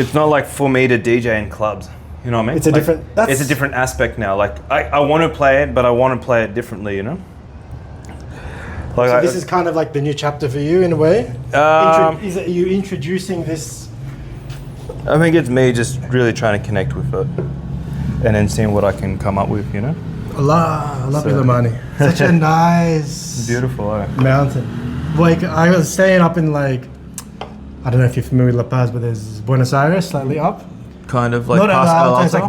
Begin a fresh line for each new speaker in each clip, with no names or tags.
It's not like for me to DJ in clubs. You know what I mean?
It's a
like,
different.
It's a different aspect now. Like I want to play it, but I want to play it differently. You know. Like
So this is kind of like the new chapter for you in a way. Are you introducing this?
I think it's me just really trying to connect with it, and then seeing what I can come up with. You know.
Allah, love you, Lamani. Such a nice,
beautiful
mountain. Like I was staying up in like, I don't know if you're familiar with La Paz, but there's Buenos Aires slightly up.
Kind of like
not
past El
it's like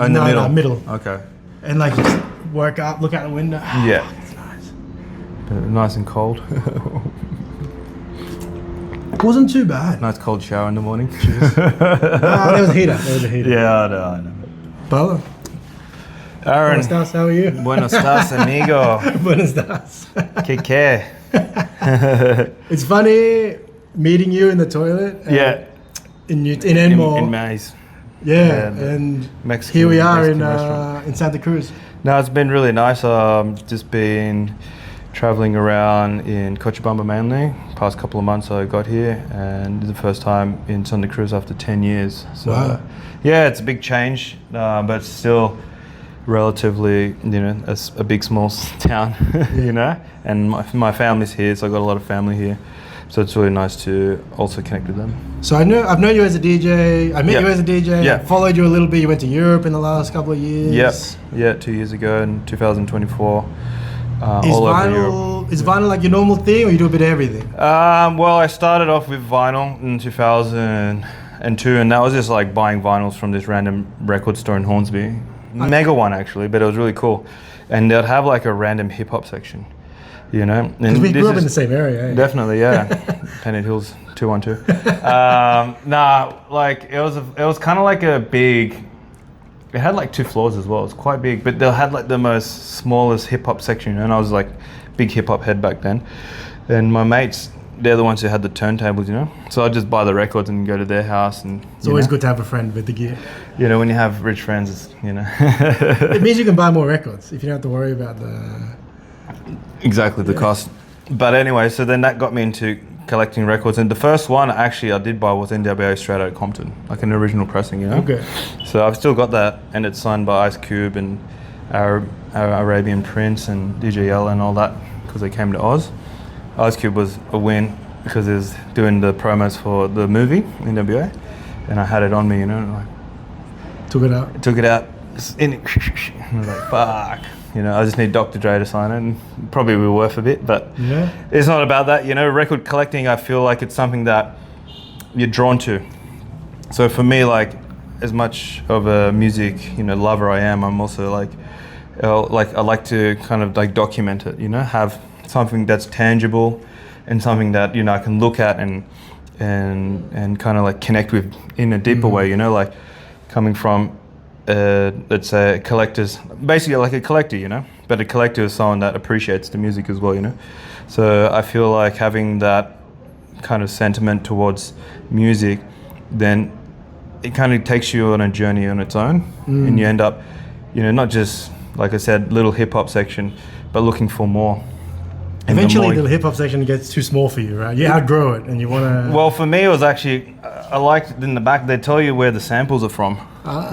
in the middle.
No, middle.
Okay.
And like just work up, look out the window.
Yeah.
It's nice.
Nice and cold.
It wasn't too bad.
Nice cold shower in the morning.
There was a heater.
Yeah, I know.
Paulo.
Aaron.
Buenos dias, how are you?
Buenos dias, amigo.
Buenos dias.
Que.
It's funny meeting you in the toilet.
Yeah.
In Enmore.
In Maze.
Yeah, and
Mexican,
here we are
in
Santa Cruz.
No, it's been really nice. Just been traveling around in Cochabamba mainly. Past couple of months I got here, and the first time in Santa Cruz after 10 years. So,
wow.
Yeah, it's a big change, but still relatively, a big small town, And my family's here, so I got a lot of family here. So it's really nice to also connect with them.
So I've known you as a DJ. I met you as a DJ.
Yeah.
Followed you a little bit. You went to Europe in the last couple of years.
Yep. Yeah, 2 years ago in 2024.
Is vinyl like your normal thing, or you do a bit of everything?
Well, I started off with vinyl in 2002, and that was just like buying vinyls from this random record store in Hornsby. Mega one actually, but it was really cool. And they'd have like a random hip hop section.
Because we grew up in the same area. Eh?
Definitely, yeah. Pennant Hills 212. Like it was kind of like a big. It had like 2 floors as well. It was quite big, but they had like the most smallest hip hop section, and I was like big hip hop head back then. And my mates, they're the ones who had the turntables, So I'd just buy the records and go to their house, and
it's always good to have a friend with the gear.
When you have rich friends,
It means you can buy more records if you don't have to worry about
the cost. But anyway, so then that got me into collecting records, and the first one actually I did buy was NWA straight out of Compton, like an original pressing,
Okay.
So I've still got that, and it's signed by Ice Cube and Arabian Prince and DJ L and all that, because they came to Oz. Ice Cube was a win because he was doing the promos for the movie NWA, and I had it on me, and like
took it out.
Took it out, and I was like, fuck. I just need Dr. Dre to sign it, and probably will be worth a bit, but it's not about that. Record collecting, I feel like it's something that you're drawn to. So for me, like, as much of a music, lover I am, I'm also like I like to kind of like document it, have something that's tangible and something that, I can look at and kind of like connect with in a deeper way, like coming from let's say collectors, basically like a collector, but a collector is someone that appreciates the music as well, So I feel like having that kind of sentiment towards music, then it kind of takes you on a journey on its own, and you end up, not just, like I said, little hip hop section, but looking for more.
Eventually the hip hop section gets too small for you, right? You outgrow it and you want to...
Well, for me it was actually, I liked in the back, they tell you where the samples are from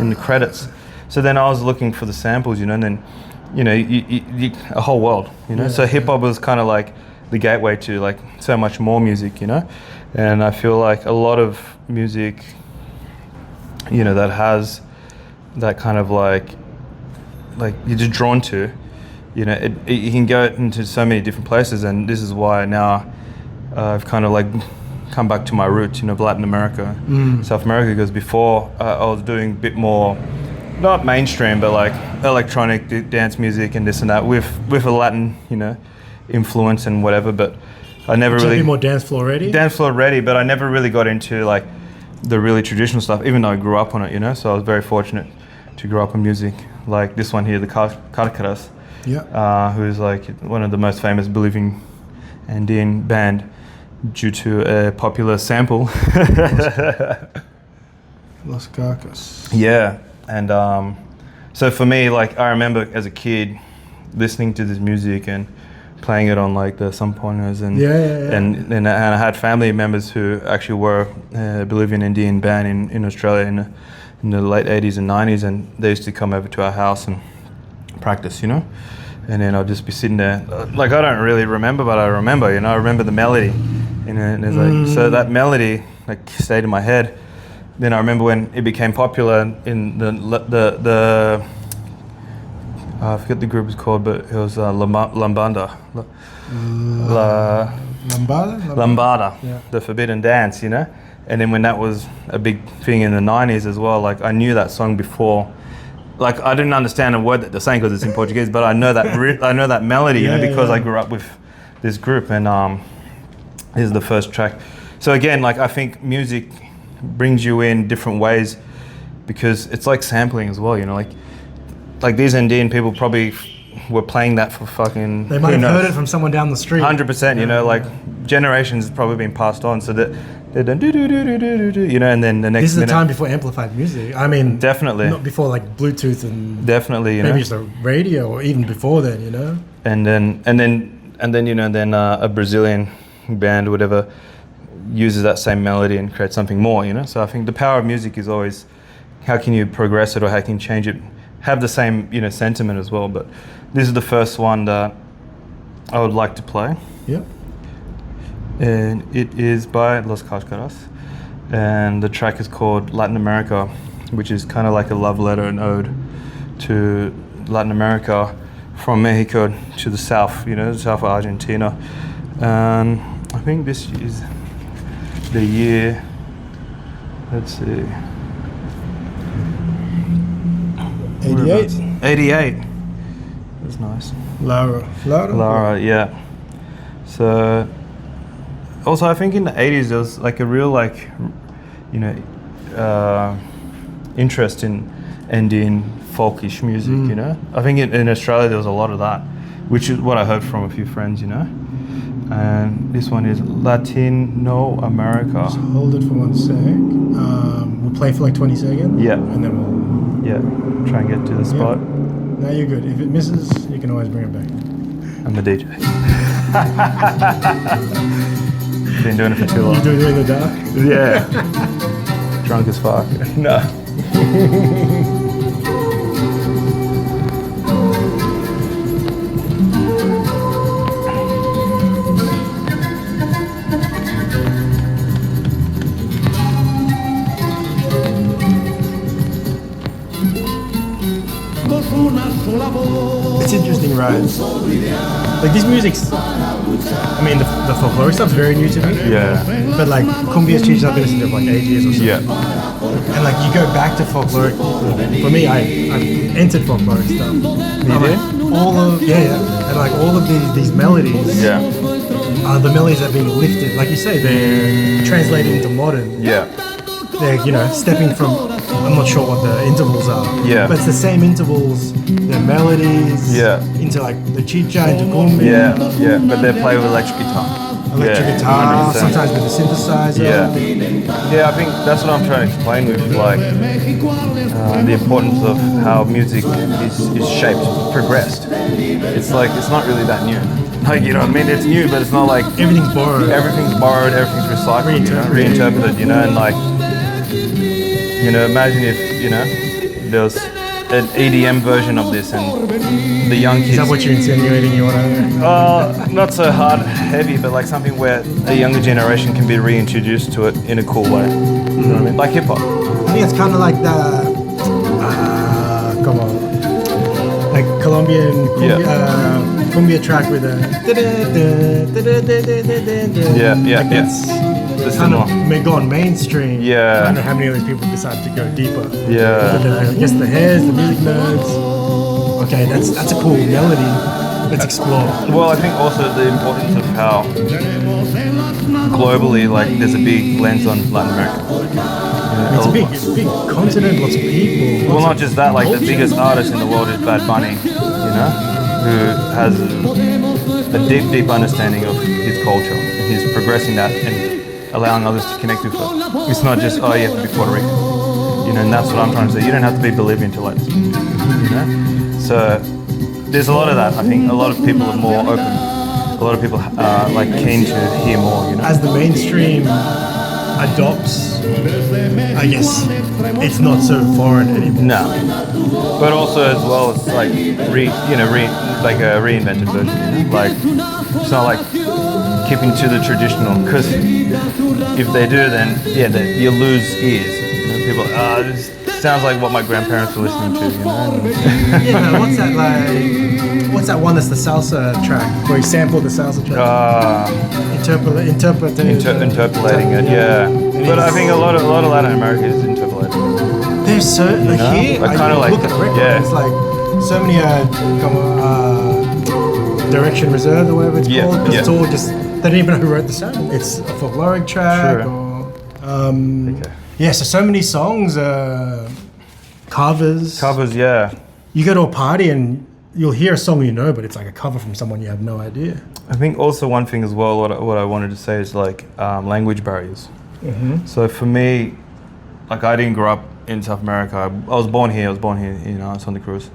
in the credits. So then I was looking for the samples, and then, you a whole world, So hip hop was kind of like the gateway to like so much more music, And I feel like a lot of music, that has that kind of like you're just drawn to, you can go into so many different places, and this is why now I've kind of like come back to my roots, Latin America, South America, because before I was doing a bit more, not mainstream, but like electronic dance music and this and that with a Latin, influence and whatever, but I never really...
a bit more dance floor ready?
Dance floor ready, but I never really got into like the really traditional stuff, even though I grew up on it, so I was very fortunate to grow up on music like this one here, the Kjarkas, who's like one of the most famous Bolivian Andean band due to a popular sample.
Los Kjarkas.
Yeah, and so for me, like I remember as a kid listening to this music and playing it on like the samponas and
Yeah.
and I had family members who actually were a Bolivian Andean band in Australia in the late 80s and 90s, and they used to come over to our house and practice, you know. And then I'll just be sitting there, like I don't really remember, but I remember, you know, I remember the melody, you know, and it's like, so that melody like stayed in my head. Then I remember when it became popular in the I forget the group was called, but it was Lambada. Lambada,
Yeah.
the Forbidden Dance, you know. And then when that was a big thing in the 90s as well, like I knew that song before. Like I didn't understand a word that they're saying because it's in Portuguese, but I know that I know that melody, you know, because I grew up with this group, and this is the first track. So again, like I think music brings you in different ways because it's like sampling as well, you know, like these Andean people probably were playing that for fucking.
They might have heard it from someone down the street.
100%, you know, like generations have probably been passed on, so that they're done do do do do do do, you know, and then the next.
This is the
minute,
time before amplified music. I mean,
definitely,
not before like Bluetooth and
definitely, you
maybe
know,
just the radio, or even before then, you know.
and then you know, then a Brazilian band or whatever uses that same melody and creates something more, you know. So I think the power of music is always how can you progress it or how can you change it, have the same, you know, sentiment as well. But this is the first one that I would like to play.
Yep.
And it is by Los Kjarkas, and the track is called Latin America, which is kind of like a love letter and ode to Latin America, from Mexico to the south, you know, the south of Argentina. And I think this is the year, let's see,
88.
88. That's nice. Lara, yeah. So also I think in the 80s there was like a real like, you know, interest in Andean folkish music, you know. I think in Australia there was a lot of that, which is what I heard from a few friends, you know. And this one is Latino America.
Just hold it for 1 sec. We'll play for like 20 seconds.
Yeah.
And then we'll
try and get to the spot.
No, you're good. If it misses, you can always bring it back.
I'm the DJ. Been doing it for too long.
You doing it in the dark?
Yeah. Drunk as fuck. No.
It's interesting, right? Like this music's, I mean, the folkloric stuff's very new to me.
Yeah.
But like Cumbia's changed up in for like 8 years or so.
Yeah.
And like you go back to folkloric. For me, I entered folkloric stuff.
You did?
All of and like all of these melodies.
Yeah.
The melodies have been lifted, like you say, they're translated into modern.
Yeah.
They're, you know, stepping from, I'm not sure what the intervals are.
Yeah.
But it's the same intervals, the melodies.
Yeah.
Into like the chicha, into cumbia.
Yeah. But they play with electric guitar.
Electric guitar, 100%. Sometimes with the synthesizer.
Yeah, I think that's what I'm trying to explain with like the importance of how music is shaped, progressed. It's like, it's not really that new. Like, you know what I mean? It's new, but it's not like...
Everything's borrowed.
Everything's recycled, you know, reinterpreted, you know, and like, you know, imagine if, you know, there was an EDM version of this and the young kids...
Is that what you're insinuating you want to...
not so hard, heavy, but like something where a younger generation can be reintroduced to it in a cool way. You know what I mean? Like hip hop.
I think it's kind of like the... come on. Like Colombian cumbia track with a...
It's
kind of gone mainstream.
Yeah.
I don't know how many of these people decide to go deeper.
Yeah.
But I guess the hairs, the music nerds. Okay, that's a cool melody. Let's explore.
Well, I think also the importance of how globally, like, there's a big lens on Latin America.
It's a big continent, lots of people.
Well, not just that, like the biggest artist in the world is Bad Bunny, you know, who has a deep understanding of his culture, and he's progressing that and allowing others to connect with it. It's not just, oh, you have to be Puerto Rican, you know, and that's what I'm trying to say. You don't have to be Bolivian to like this, you know. So there's a lot of that. I think a lot of people are more open a lot of people are like keen to hear more, you know.
As the mainstream adopts, I guess it's not so foreign anymore.
No, but also as well it's like like a reinvented version. You know? Like it's not like keeping to the traditional, because if they do, then you lose ears. You know, people, this sounds like what my grandparents were listening to. You know.
Yeah, what's that like? What's that one that's the salsa track where he sampled the salsa track?
Interpolating it, yeah. But I think a lot of Latin America is interpolating.
There's so like here,
I kind of like
look at the record.
yeah.
It's like so many direction reserved or whatever it's called. Because it's all just they don't even know who wrote the sound. It's a folkloric track or yeah. So many songs, covers.
Covers, yeah.
You go to a party and you'll hear a song you know, but it's like a cover from someone you have no idea.
I think also one thing as well, what I wanted to say is like language barriers.
Mm-hmm.
So for me, like I didn't grow up in South America. I was born here, in Santa Cruz.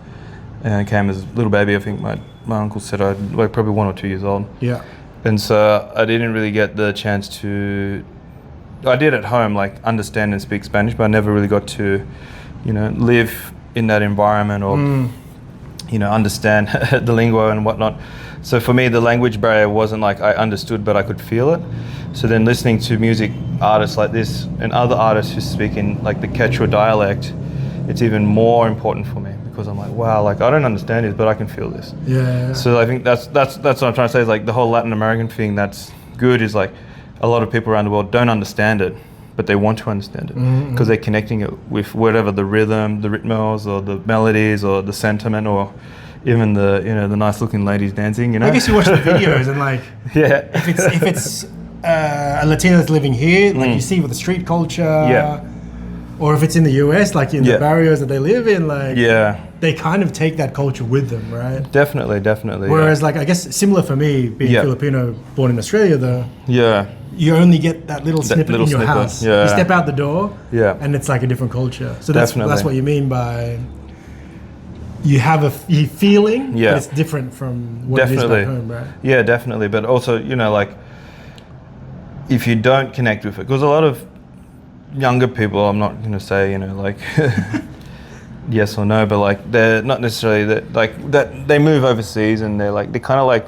And I came as a little baby. I think my uncle said I was like probably 1 or 2 years old.
Yeah.
And so I didn't really get the chance to, I did at home like understand and speak Spanish, but I never really got to, live in that environment or, understand the lingua and whatnot. So for me, the language barrier wasn't like I understood, but I could feel it. So then listening to music artists like this and other artists who speak in like the Quechua dialect, it's even more important for me because I'm like, wow, like I don't understand this, but I can feel this.
Yeah.
So I think that's what I'm trying to say is like the whole Latin American thing that's good is like a lot of people around the world don't understand it, but they want to understand it because they're connecting it with whatever the rhythm, the ritmos, or the melodies, or the sentiment, or even the the nice looking ladies dancing.
I guess you watch the videos and like if it's a Latino that's living here, like you see with the street culture, or if it's in the US, like in the barrios that they live in, like they kind of take that culture with them, right?
Definitely.
Whereas like I guess similar for me being Filipino, born in Australia, though. You only get that little snippet in your house.
Yeah.
You step out the door, and it's like a different culture. So that's what you mean by you have a feeling, but it's different from what it is back home, right?
Yeah, definitely. But also, like if you don't connect with it, because a lot of younger people, I'm not going to say, like yes or no, but like they're not necessarily that they move overseas and they're kind of like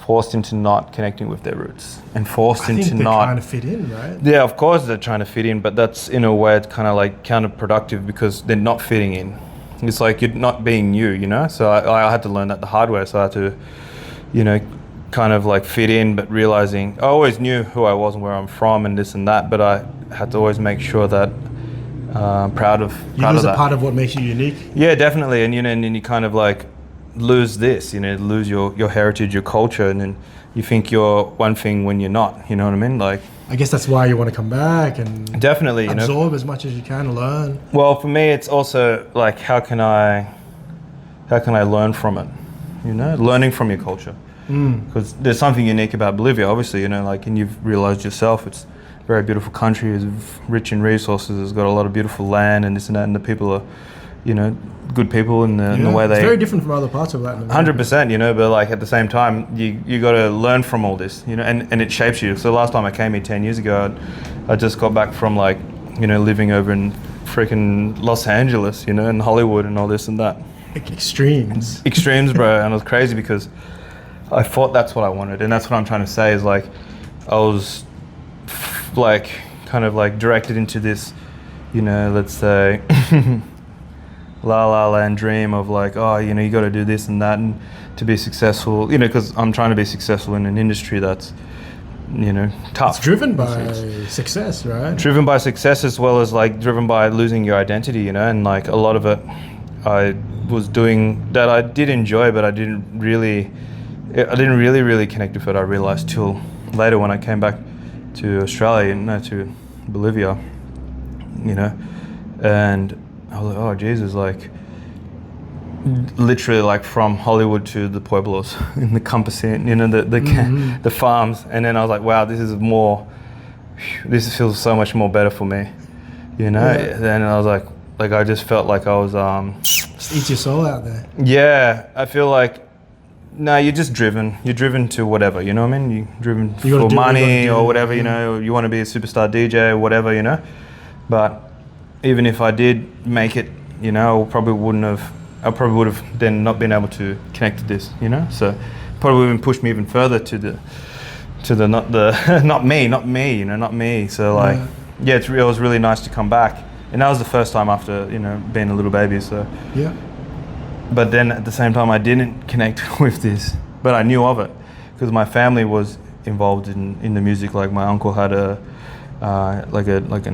forced into not connecting with their roots and forced into not
trying to fit in, right?
Yeah, of course they're trying to fit in, but that's in a way it's kind of like counterproductive because they're not fitting in. It's like you're not being you, So I had to learn that the hard way. So I had to, kind of like fit in, but realizing I always knew who I was and where I'm from and this and that, but I had to always make sure that I'm proud of that.
You lose a part of what makes you unique.
Yeah, definitely. And and then you kind of like lose this, lose your heritage, your culture, and then you think you're one thing when you're not. You know what I mean? Like
I guess that's why you want to come back and
definitely
absorb as much as you can, learn.
Well, for me, it's also like how can I learn from it? Learning from your culture. Because there's something unique about Bolivia, obviously, and you've realized yourself, it's a very beautiful country, it's rich in resources, it's got a lot of beautiful land and this and that, and the people are, good people in the way they...
It's very different from other parts of Latin America.
100%, but like at the same time, you got to learn from all this, and it shapes you. So last time I came here 10 years ago, I just got back from like, living over in freaking Los Angeles, and Hollywood and all this and that.
Extremes,
bro, and it was crazy because I thought that's what I wanted, and that's what I'm trying to say is like I was like kind of like directed into this, let's say la la land dream of like, oh, you got to do this and that and to be successful, because I'm trying to be successful in an industry that's tough.
It's driven by success, right?
Driven by success as well as like driven by losing your identity, and like a lot of it I was doing that I did enjoy, but I didn't really connect with it. I realized till later when I came back to Australia, to Bolivia, and I was like, oh Jesus, like literally like from Hollywood to the pueblos in the Campesine, the farms, and then I was like, wow, this feels so much more better for me, Then I was like I just felt like I was
just eat your soul out there.
Yeah, I feel like No, you're just driven. You're driven to whatever, you know what I mean? You're driven
You
for money or whatever, you know. You want to be a superstar DJ or whatever, you know. But even if I did make it, you know, I probably would have then not been able to connect to this, you know. So probably even pushed me even further to the not me, you know, not me. So like, yeah, it was really nice to come back, and that was the first time after, you know, being a little baby. So
yeah.
But then at the same time, I didn't connect with this, but I knew of it because my family was involved in the music. Like my uncle had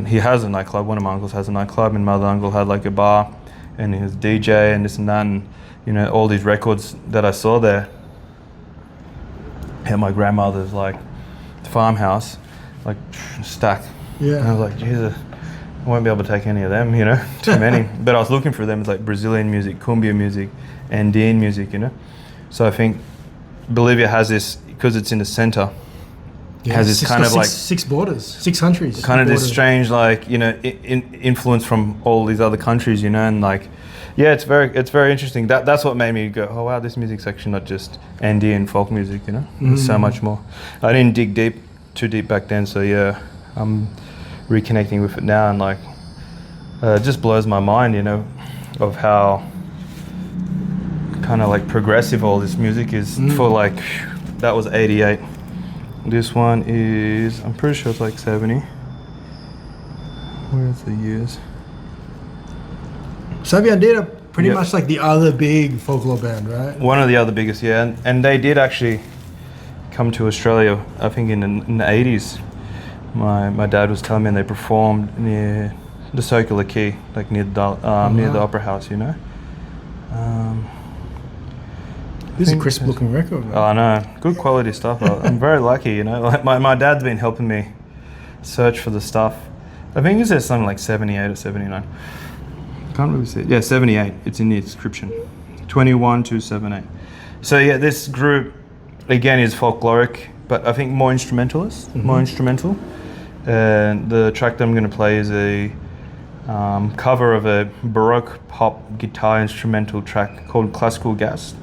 he has a nightclub. One of my uncles has a nightclub, and my other uncle had like a bar, and he was DJ and this and that, and you know, all these records that I saw there. At my grandmother's like farmhouse, like stack.
Yeah.
And I was like, Jesus, I won't be able to take any of them, you know, too many. But I was looking for them. It's like Brazilian music, Cumbia music, Andean music, you know. So I think Bolivia has this, because it's in the center, has this kind of like
6 borders, 6 countries.
Kind of this strange, like, you know, influence from all these other countries, you know, and like, yeah, it's very interesting. That's what made me go, oh wow, this music's actually not just Andean folk music, you know. There's so much more. I didn't dig too deep back then, so yeah, I'm reconnecting with it now, and like, it just blows my mind, you know, of how kind of like progressive all this music is. For like, that was 88. This one is, I'm pretty sure it's like 70. Where's the years?
Savia and Andina, pretty much like the other big folklore band, right?
One of the other biggest, yeah. And they did actually come to Australia, I think in the 80s. My dad was telling me, and they performed near the Circular Quay, like near the Opera House, you know.
This is a crisp looking record, man.
Oh no, good quality stuff. I'm very lucky, you know. Like my dad's been helping me search for the stuff. I think it says something like 78 or 79. Can't really see it. Yeah, 78. It's in the description. 21278. So yeah, this group again is folkloric, but I think more instrumentalist, more instrumental. And the track that I'm going to play is a cover of a Baroque pop guitar instrumental track called Classical Gas,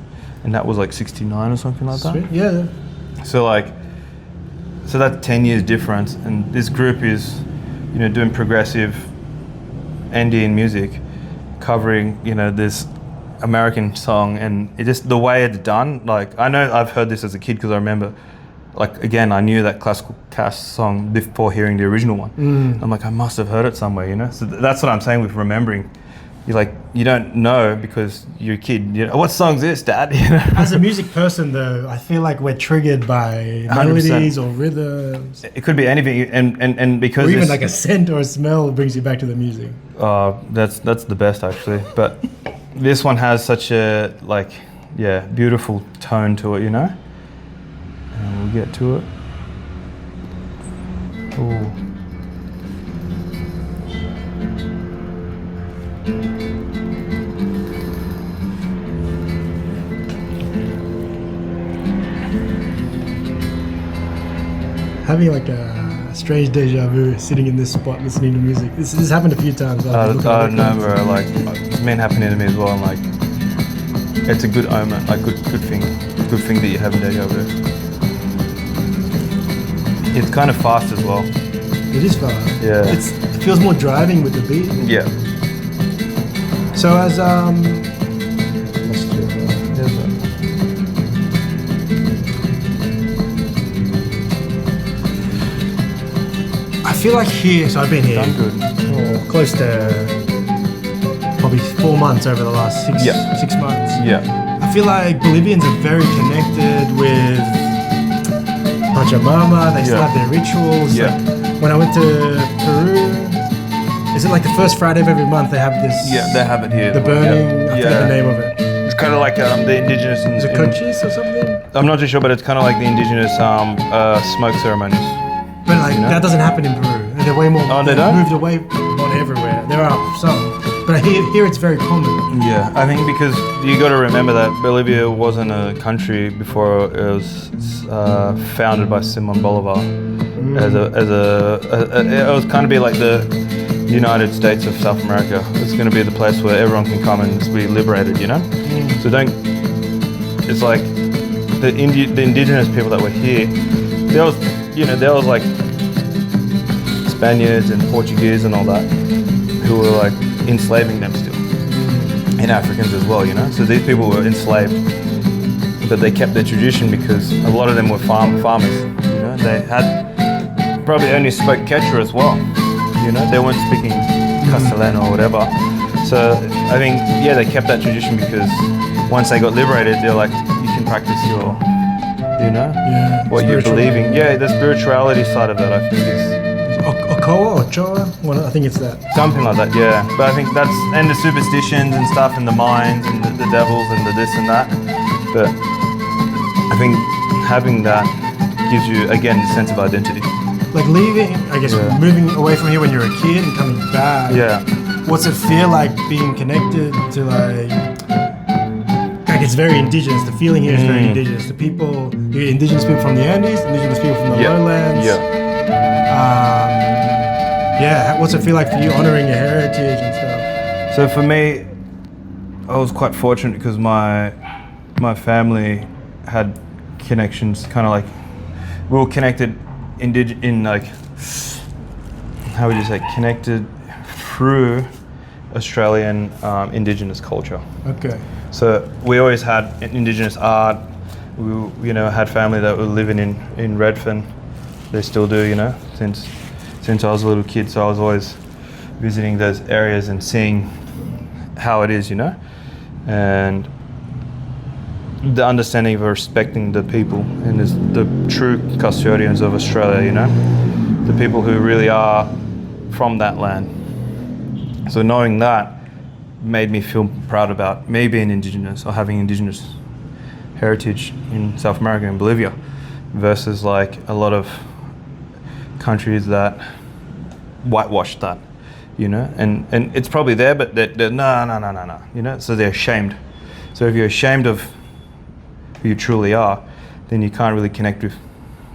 and that was like 69 or something like
Sweet.
that.
Yeah.
So that's 10 years difference, and this group is, you know, doing progressive Andean music, covering, you know, this American song, and it just, the way it's done, like, I know I've heard this as a kid because I remember, like, again, I knew that Classical Cast song before hearing the original one. I'm like, I must have heard it somewhere, you know? So that's what I'm saying with remembering. You're like, you don't know because you're a kid. You know, what song's this, Dad? You know?
As a music person, though, I feel like we're triggered by 100%. Melodies or rhythms.
It could be anything, and because
or even like a scent or a smell brings you back to the music.
That's the best actually. But this one has such a, like, yeah, beautiful tone to it, you know. And we'll get to it. Ooh.
Having like a strange deja vu sitting in this spot listening to music. This has happened a few times.
No, bro, like, it's been happening to me as well. And like, it's a good omen, like good thing that you're having deja vu. It's kind of fast as well.
It is fast.
Yeah.
It feels more driving with the beat.
Yeah.
So as I feel like here, so I've been here for close to probably 4 months over the last 6 months.
Yeah.
I feel like Bolivians are very connected with Pachamama. They still have their rituals.
Yeah.
Like when I went to Peru, is it like the first Friday of every month they have this?
Yeah, they have it here.
The burning, I forget the name of it.
It's kind of like the indigenous.
Is it cochise or something?
I'm not too sure, but it's kind of like the indigenous smoke ceremonies.
But like, you know? That doesn't happen in Peru. They're way more.
Oh, they don't?
Moved away, not everywhere. There are some, but here it's very common.
Yeah, I think because you got to remember that Bolivia wasn't a country before it was founded by Simon Bolivar. It was kind of be like the United States of South America. It's going to be the place where everyone can come and be liberated, you know. So it's like the indigenous people that were here, there was like Spaniards and Portuguese and all that who were like enslaving them still, and Africans as well, you know. So these people were enslaved, but they kept their tradition because a lot of them were farmers, you know. They had probably only spoke Quechua as well, you know. They weren't speaking Castellano or whatever. So I think, yeah, they kept that tradition because once they got liberated, they're like, you can practice your, you know, what you're believing. Yeah, the spirituality side of it, I think is
Okoa or Choa? Well, I think it's that.
Something like that, yeah. But I think that's, and the superstitions and stuff, and the mines and the devils and the this and that. But I think having that gives you, again, a sense of identity.
Like leaving, I guess, moving away from here when you're a kid and coming back.
Yeah.
What's it feel like being connected to like it's very indigenous. The feeling here is very indigenous. The people, the indigenous people from the Andes, indigenous people from the lowlands. What's it feel like for you honoring your heritage and stuff?
So for me, I was quite fortunate because my family had connections, kind of like we were connected in like, how would you say, connected through Australian indigenous culture.
Okay.
So we always had indigenous art. We, you know, had family that were living in Redfern. They still do, you know, since I was a little kid. So I was always visiting those areas and seeing how it is, you know, and the understanding of respecting the people and the true custodians of Australia, you know, the people who really are from that land. So knowing that made me feel proud about me being indigenous or having indigenous heritage in South America and Bolivia versus like a lot of countries that whitewash that, you know, and it's probably there, but they're no, you know, so they're ashamed. So if you're ashamed of who you truly are, then you can't really connect with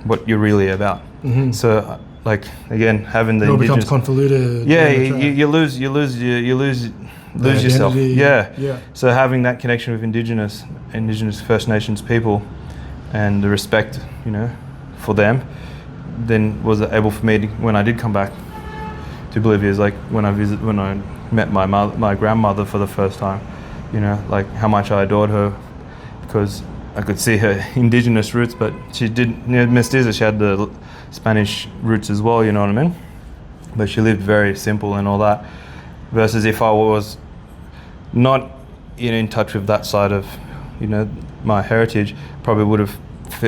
what you're really about. Mm-hmm. So like, again, having the
it all
indigenous,
becomes convoluted.
Yeah, you lose yourself. Yeah. So having that connection with indigenous First Nations people and the respect, you know, for them, then was able for me to, when I did come back to Bolivia, is like when I met my grandmother for the first time, you know, like how much I adored her because I could see her indigenous roots, but she did, you know, mestiza, she had the Spanish roots as well, you know what I mean? But she lived very simple and all that. Versus if I was not, you know, in touch with that side of, you know, my heritage, probably would have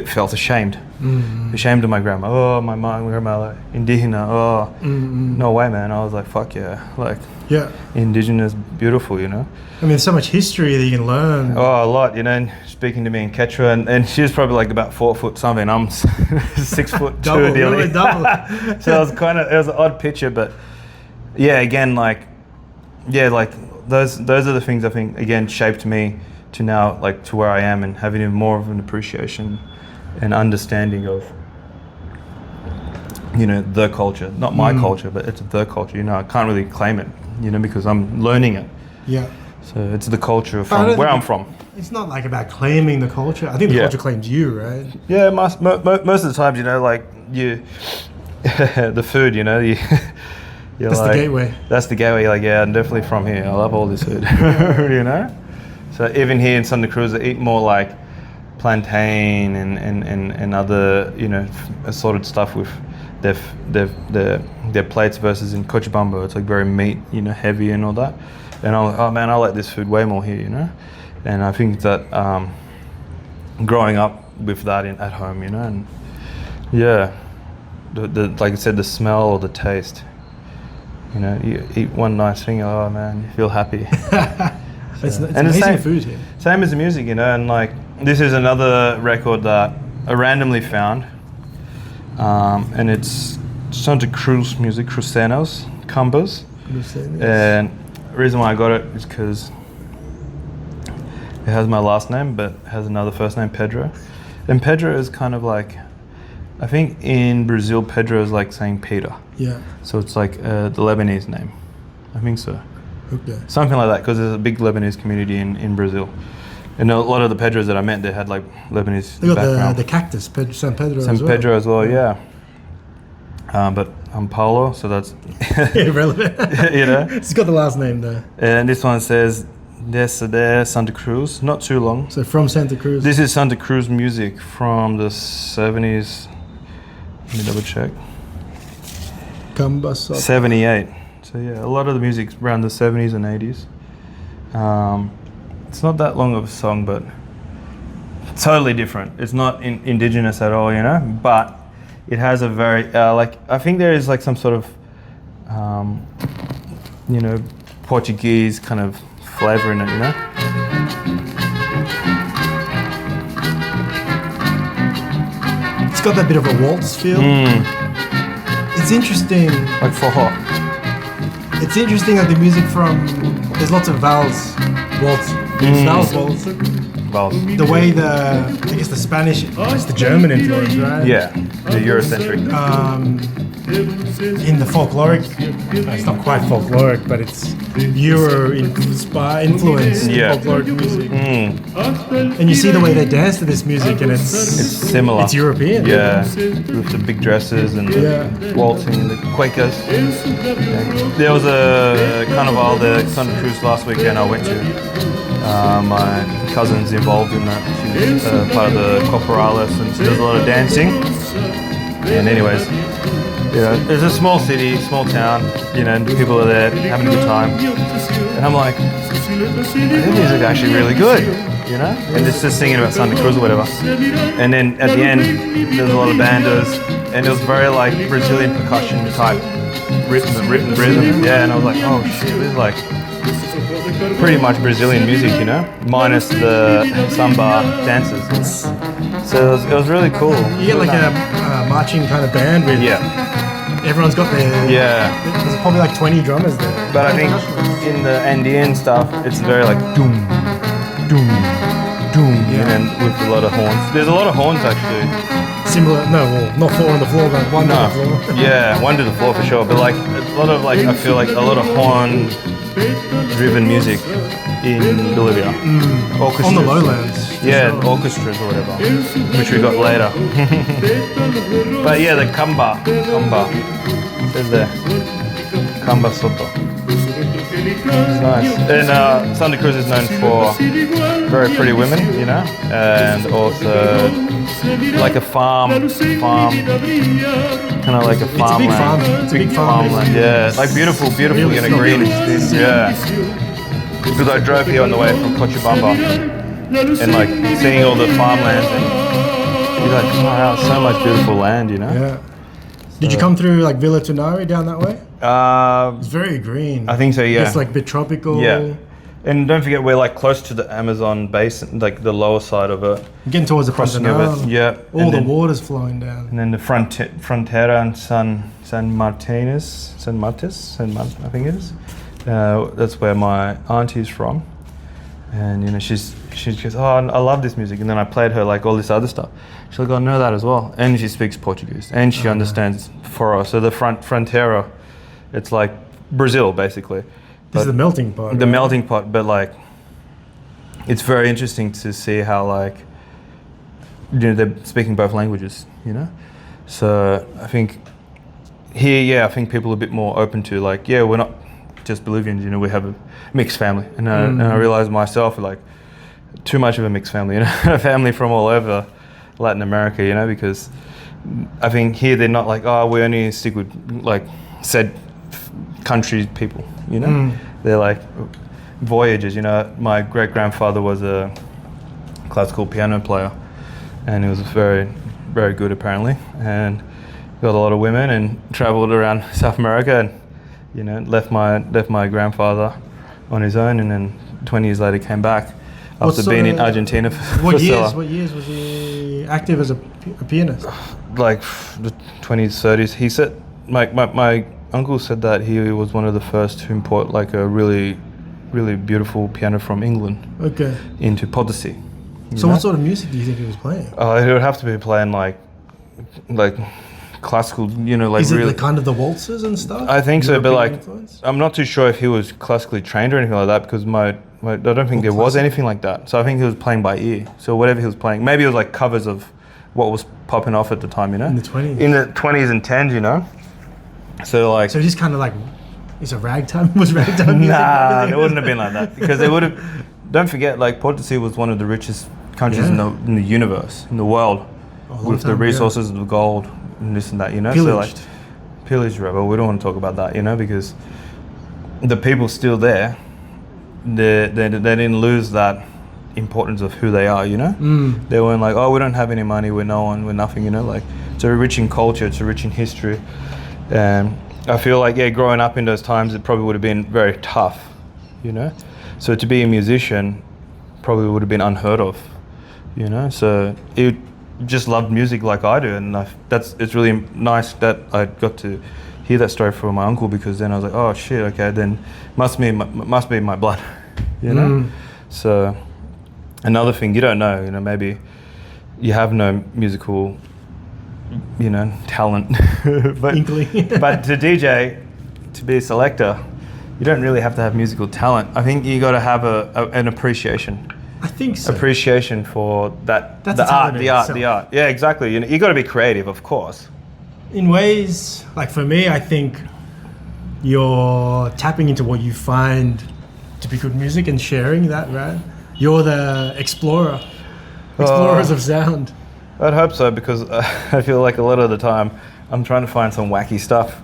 felt ashamed. Mm-hmm. Ashamed of my grandma. Oh, my grandma, like, Indígena. Oh, no way, man. I was like, fuck yeah. Like, indigenous, beautiful, you know?
I mean, there's so much history that you can learn.
Oh, a lot, you know, and speaking to me in Quechua, and she was probably like about 4 foot something. I'm 6 foot
double,
2 nearly.
Really double.
So it was an odd picture, but yeah, again, like, like those are the things I think, again, shaped me to now, like, to where I am and having even more of an appreciation and understanding of, you know, the culture, not my culture, but it's the culture, you know. I can't really claim it, you know, because I'm learning it.
Yeah.
So it's the culture from where I'm from.
It's not like about claiming the culture. I think the culture claims you, right?
Yeah, most of the times, you know, like the food, you know,
that's like, the gateway.
That's the gateway. You're like, yeah, I'm definitely from here. I love all this food, you know. So even here in Santa Cruz, they eat more like plantain and other, you know, assorted stuff with their plates versus in Cochabamba, it's like very meat, you know, heavy and all that. And I like this food way more here, you know. And I think that growing up with that at home, you know, and yeah, the like I said, the smell or the taste, you know, you eat one nice thing, oh man, you feel happy.
It's amazing food here.
Same as the music, you know, and like this is another record that I randomly found, and it's Santa Cruz music, Crucenos, Cumbas. And the reason why I got it is because it has my last name, but has another first name, Pedro. And Pedro is kind of like, I think in Brazil, Pedro is like saying Peter.
Yeah.
So it's like the Lebanese name. I think so.
Okay.
Something like that, because there's a big Lebanese community in Brazil. And a lot of the Pedros that I met, they had like Lebanese
They got
background.
the cactus, San Pedro.
San
as well.
Pedro as well, yeah. But I'm Paulo, so that's
irrelevant.
you know.
It's got the last name there.
And this one says Reside, Santa Cruz. Not too long.
So from Santa Cruz.
This is Santa Cruz music from the 70s. Let me double check.
Cumbia.
78. So yeah, a lot of the music's around the 70s and 80s. It's not that long of a song, but totally different. It's not indigenous at all, you know, but it has a very, like, I think there is like some sort of, you know, Portuguese kind of flavor in it, you know?
It's got that bit of a waltz feel. It's interesting.
Like forró.
It's interesting that the music from, there's lots of vowels, waltz, vowels, waltz.
Well,
The way I guess the Spanish, it's the German influence, right?
yeah, the Eurocentric.
In the folkloric, it's not quite folkloric, but it's Euro influenced folkloric music. And you see the way they dance to this music, and it's
similar.
It's European.
Yeah, with the big dresses and the waltzing, the Quakers. Yeah. There was a carnival, the Santa Cruz last weekend I went to. My cousin's involved in that. She's part of the Corporales, and she does a lot of dancing. And anyways, you know, it's a small city, small town, you know, and people are there having a good time. And I'm like, their music is actually really good, you know? And it's just singing about Santa Cruz or whatever. And then at the end, there's a lot of bandas, and it was very like Brazilian percussion type rhythm. Yeah, and I was like, oh shit, this is like pretty much Brazilian music, you know? Minus the samba dances. So it was really cool.
You get like a marching kind of band with everyone's got their there's probably like 20 drummers there.
But I think in the Andean stuff, it's very like doom, doom, doom, and with a lot of horns. There's a lot of horns actually.
Similar, not four on the floor, but one on the floor.
Yeah, one to the floor for sure. But like a lot of like, I feel like a lot of horn-driven music in Bolivia. Orchestras.
On the lowlands.
Yeah, orchestras or whatever, which we got later. But yeah, the Cumbia, says there, Cumbia Soto. It's nice. And Santa Cruz is known for very pretty women, you know, and also like a farm, kind of like a farmland.
It's a big farmland.
Yeah, like beautiful, really, you know, green. Yeah. Because I drove here on the way from Cochabamba. And like seeing all the farmlands, and you're like, wow, so much beautiful land, you know?
Yeah. Did you come through like Villa Tunari down that way? It's very green.
I think so, yeah.
It's like a bit tropical.
Yeah. And don't forget, we're like close to the Amazon basin, like the lower side of it.
You're getting towards the Pantanal.
Yeah.
All the water's flowing down.
And then the Frontera and San Martes, I think it is. That's where my auntie's from. And you know, she goes, oh, I love this music. And then I played her like all this other stuff. She's like, I know that as well. And she speaks Portuguese, and she understands forró. So the Frontera, it's like Brazil basically.
This is the melting pot.
The melting pot, but like, it's very interesting to see how like, you know, they're speaking both languages, you know? So I think here, I think people are a bit more open to like, yeah, we're not just Bolivians, you know, we have a mixed family. And I realized myself, like, too much of a mixed family, you know, a family from all over Latin America, you know, because I think here they're not like, oh, we only stick with like said country people, you know. They're like voyagers, you know. My great grandfather was a classical piano player, and he was very, very good apparently, and got a lot of women and traveled around South America, and you know, left my grandfather on his own, and then 20 years later came back after being in Argentina for Sola.
What years was he active as a pianist?
Like the 20s, 30s. He said, my uncle said that he was one of the first to import like a really, really beautiful piano from England into Potosi.
So what sort of music do you think he was playing?
He would have to be playing like classical, you know, like.
Is it
really,
the kind of the waltzes and stuff?
I think so, but like,
influence?
I'm not too sure if he was classically trained or anything like that, because my Like, I don't think there was anything like that. So I think he was playing by ear. So whatever he was playing, maybe it was like covers of what was popping off at the time, you know?
In the 20s.
In the 20s and 10s, you know? So like...
So just kind of like, is it ragtime? Was ragtime music?
Nah, it wouldn't have been like that. Because they would have... Don't forget, like, Portugal was one of the richest countries in the universe, in the world. With the resources of the gold and this and that, you know?
Pillaged.
So like, pillaged, but we don't want to talk about that, you know? Because the people still there, they didn't lose that importance of who they are, you know? They weren't like, oh, we don't have any money, we're no one, we're nothing, you know? Like, it's rich in culture, it's rich in history. And I feel like, growing up in those times, it probably would have been very tough, you know? So to be a musician probably would have been unheard of, you know? So it just loved music like I do, and it's really nice that I got to hear that story from my uncle, because then I was like, oh shit, okay, then must be my blood, you know? So another thing you don't know, you know, maybe you have no musical, you know, talent, but to DJ, to be a selector, you don't really have to have musical talent. I think you got to have an appreciation.
I think so.
Appreciation for that,
That's
the art. Yeah, exactly. You got to be creative, of course.
In ways, like for me, I think you're tapping into what you find to be good music and sharing that, right? You're the explorers of sound.
I'd hope so, because I feel like a lot of the time I'm trying to find some wacky stuff,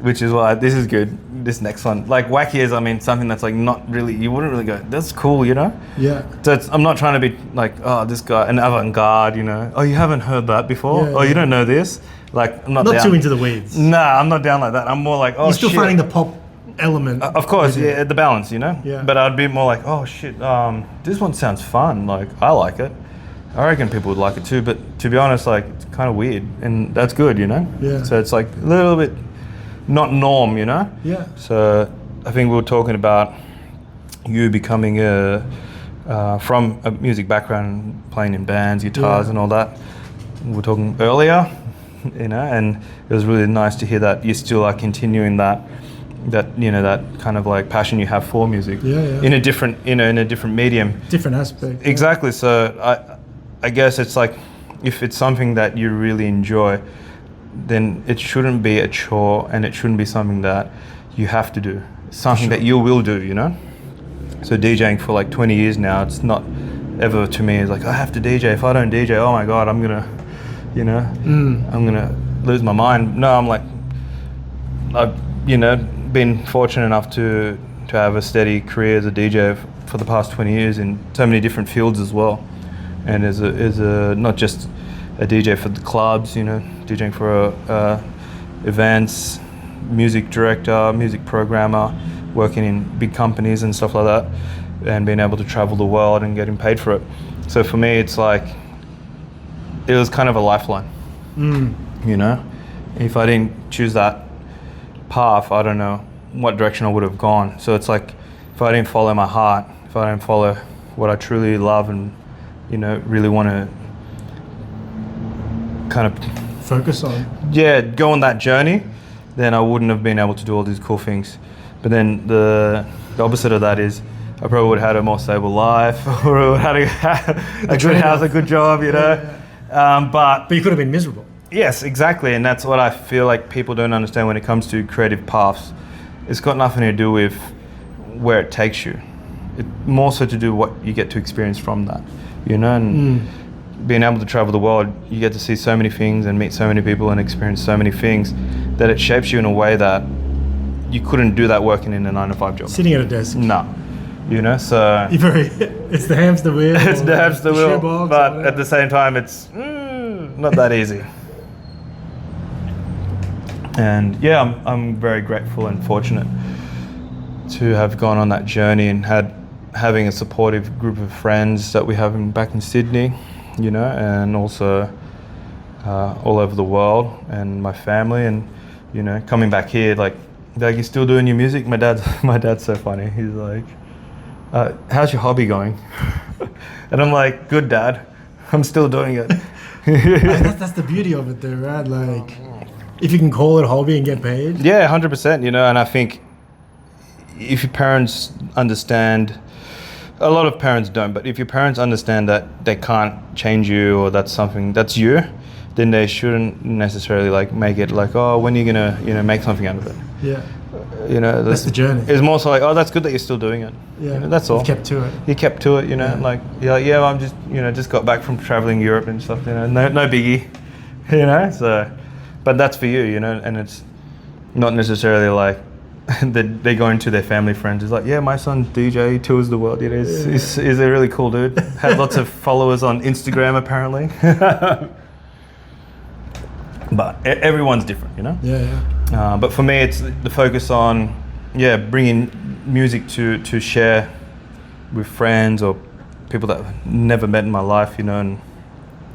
which is why this is good. This next one, like wacky is, I mean, something that's like not really, you wouldn't really go, that's cool, you know?
Yeah.
So I'm not trying to be like, oh, this guy, an avant-garde, you know? Oh, you haven't heard that before? You don't know this? Like, I'm not down.
Too into the weeds.
Nah, I'm not down like that. I'm more like, oh,
you're still finding the pop element.
Of course, the balance, you know?
Yeah.
But I'd be more like, oh shit, this one sounds fun. Like, I like it. I reckon people would like it too, but to be honest, like, it's kind of weird, and that's good, you know?
Yeah.
So it's like a little bit not norm, you know?
Yeah.
So I think we were talking about you becoming from a music background, playing in bands, guitars and all that. We were talking earlier, you know, and it was really nice to hear that you still are continuing that you know, that kind of like passion you have for music in a different, you know, in a different medium.
Different aspect.
Exactly. So I guess it's like, if it's something that you really enjoy, then it shouldn't be a chore, and it shouldn't be something that you have to do. It's something that you will do, you know? So DJing for like 20 years now, it's not ever to me, it's like, I have to DJ. If I don't DJ, oh my God, I'm gonna, you know, I'm gonna lose my mind. No, I'm like, I've, you know, been fortunate enough to have a steady career as a DJ for the past 20 years in so many different fields as well. And as a not just a DJ for the clubs, you know, DJing for events, music director, music programmer, working in big companies and stuff like that, and being able to travel the world and getting paid for it. So for me, it's like, it was kind of a lifeline, you know? If I didn't choose that path, I don't know what direction I would have gone. So it's like, if I didn't follow my heart, if I didn't follow what I truly love and, you know, really want to kind of
focus on,
go on that journey, then I wouldn't have been able to do all these cool things. But then the opposite of that is, I probably would have had a more stable life, or had a good house, a good job, you know. But
you could have been miserable.
Yes, exactly, and that's what I feel like people don't understand when it comes to creative paths. It's got nothing to do with where it takes you. It's more so to do what you get to experience from that, you know. And being able to travel the world, you get to see so many things and meet so many people and experience so many things that it shapes you in a way that you couldn't do that working in a 9-to-5 job.
Sitting at a desk.
No. You know, so...
It's the hamster wheel.
It's the hamster wheel, but at the same time, it's not that easy. And yeah, I'm very grateful and fortunate to have gone on that journey and having a supportive group of friends that we have back in Sydney, you know, and also all over the world, and my family, and, you know, coming back here, like you're still doing your music? My dad's so funny. He's like, how's your hobby going? And I'm like, good, Dad. I'm still doing it.
That's the beauty of it though, right? Like, if you can call it a hobby and get paid.
Yeah, 100%, you know, and I think if your parents understand a lot of parents don't, but if your parents understand that they can't change you or that's something that's you, then they shouldn't necessarily like make it like, oh, when are you gonna, you know, make something out of it?
Yeah.
You know,
that's the journey.
It's more so like, oh, that's good that you're still doing it.
Yeah.
You know, that's all.
You kept to it.
You kept to it, you know, like, you're like, yeah, well, I'm just, you know, just got back from traveling Europe and stuff, you know, no biggie, you know, so, but that's for you, you know, and it's not necessarily like, they go into their family friends. It's like, yeah, my son DJ tours the world. You know, he's a really cool dude. Has lots of followers on Instagram apparently. But everyone's different, you know.
Yeah.
But for me, it's the focus on bringing music to share with friends or people that I've never met in my life, you know,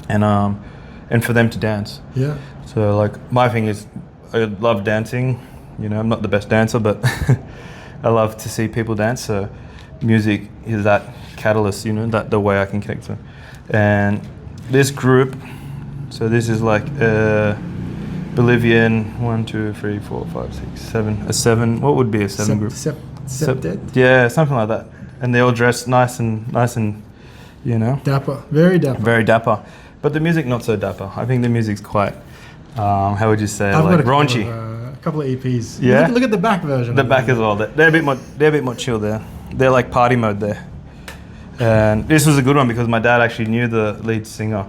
and for them to dance.
Yeah.
So like my thing is, I love dancing. You know, I'm not the best dancer, but I love to see people dance. So music is that catalyst, you know, that the way I can connect to. And this group, so this is like Bolivian 1, 2, 3, 4, 5, 6, 7. A 7. What would be a 7 group?
Septet?
Yeah, something like that. And they all dress nice and, you know.
Dapper. Very dapper.
Very dapper. But the music not so dapper. I think the music's quite, how would you say, like raunchy.
A couple of EPs.
Yeah.
Look at the back version.
The back as well. They're a bit more chill there. They're like party mode there. And this was a good one because my dad actually knew the lead singer.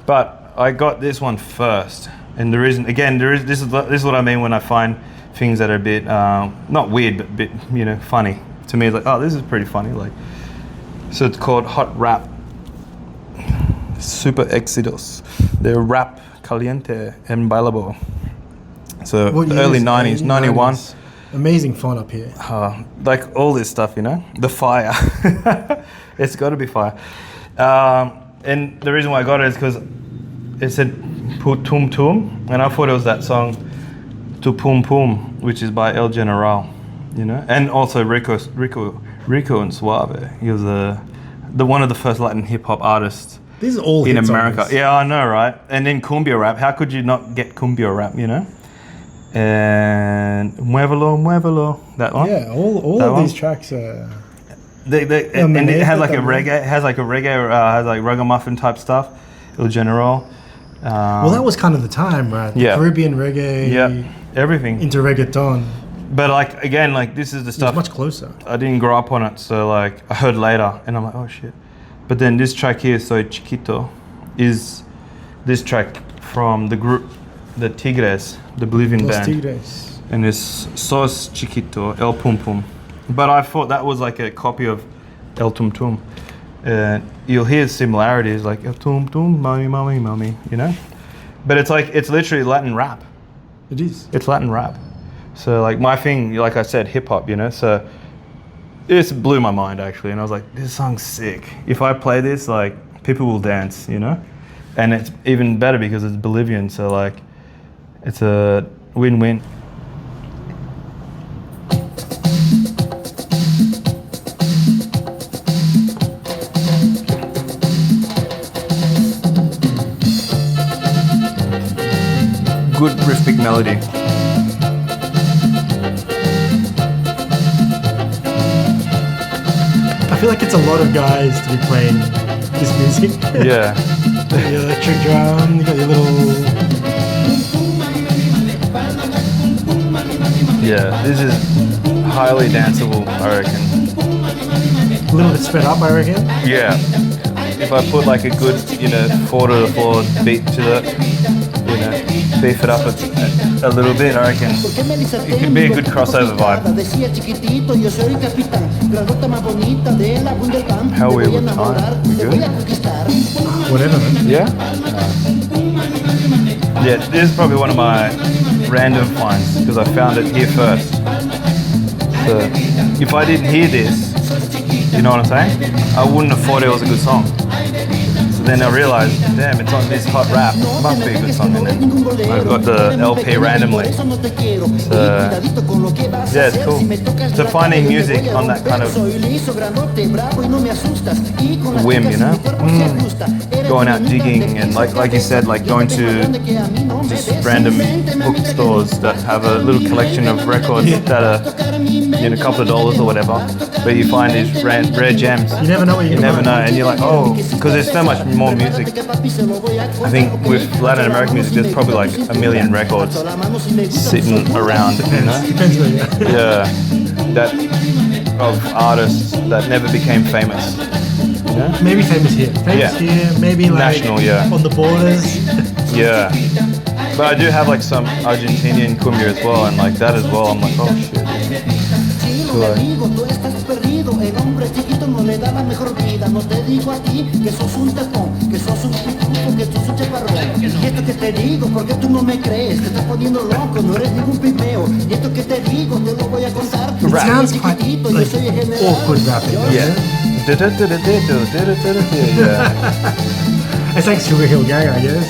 But I got this one first. And the reason, again, this is what I mean when I find things that are a bit, not weird, but a bit, you know, funny. To me, it's like, oh, this is pretty funny. Like, so it's called Hot Rap. Super Éxitos. They're rap caliente and bailable. So early 90s, 91.
Amazing font up here.
Like all this stuff, you know, the fire. It's got to be fire. And the reason why I got it is because it said Tum Tum, and I thought it was that song to Pum Pum, which is by El General, you know, and also Rico and Suave. He was the one of the first Latin hip hop artists.
These are all
in
hits
America. Yeah, I know, right? And then Cumbia rap. How could you not get Cumbia rap, you know? And Muévelo, that one.
Yeah, all of these tracks are.
And it has like a reggae, has like ragamuffin type stuff. El General.
Well, that was kind of the time, right? The Caribbean reggae.
Yeah, everything.
Into reggaeton.
But like again, like this is the stuff.
It's much closer.
I didn't grow up on it, so like I heard later, and I'm like, oh shit. But then this track here, Sos Chiquita, is this track from the group, the Tigres, the Bolivian band.
Tigres.
And it's Sos Chiquito, El Pum Pum. But I thought that was like a copy of El Tum Tum. You'll hear similarities like El Tum Tum, mommy, you know? But it's like, it's literally Latin rap.
It is.
It's Latin rap. So like my thing, like I said, hip hop, you know? So this blew my mind actually. And I was like, this song's sick. If I play this, like people will dance, you know? And it's even better because it's Bolivian. So like, it's a win-win. Good rhythmic melody.
I feel like it's a lot of guys to be playing this music.
Yeah.
The electric drum, you got your little...
Yeah, this is highly danceable, I reckon.
A little bit sped up, I reckon.
Yeah. If I put like a good, you know, 4-to-the-floor beat to it, you know, beef it up a little bit, I reckon it could be a good crossover vibe. How are we with time? We good?
Whatever, man.
Yeah? Yeah, this is probably one of my random finds because I found it here first. So if I didn't hear this, you know what I'm saying? I wouldn't have thought it was a good song. So then I realized, damn, it's on this hot rap. Must be a good song. And then I got the LP randomly. So, yeah, it's cool. So finding music on that kind of whim, you know? Going out digging and like you said, like going to just random bookstores that have a little collection of records that are a couple of dollars or whatever, but you find these rare gems.
You never know what you
never know, and you're like, oh, because there's so much more music. I think with Latin American music, there's probably like a million records sitting around, you know?
Depends where you are.
Yeah, that of artists that never became famous. You know?
Maybe famous here. Here, maybe like
national, yeah.
On the borders.
Yeah. But I do have like some Argentinian cumbia as well, and like that as well, I'm like, oh shit. Cool.
It sounds quite like awkward rapping.
Yeah.
It's like Sugar Hill Gang, I guess.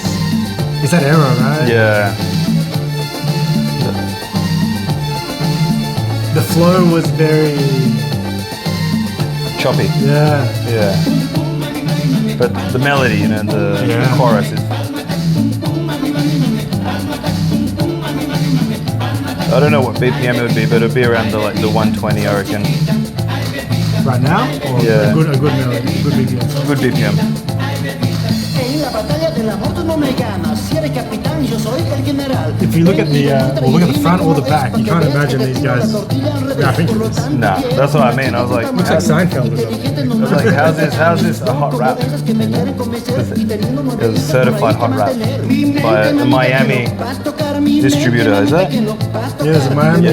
It's that era, right?
Yeah.
The flow was very
choppy.
Yeah.
Yeah. But the melody, you know, the chorus is. I don't know what BPM it would be, but it would be around the 120, I reckon.
Right now? Or
yeah.
A good melody, a good BPM.
Good BPM.
If you look at the look at the front or the back, you can't imagine these guys rapping to this.
Nah, that's what I mean. I was like,
looks like Seinfeld or something.
I was like, how's this a hot rap? It was a certified hot rap by the Miami distributor, is that?
Yeah, there's a Miami.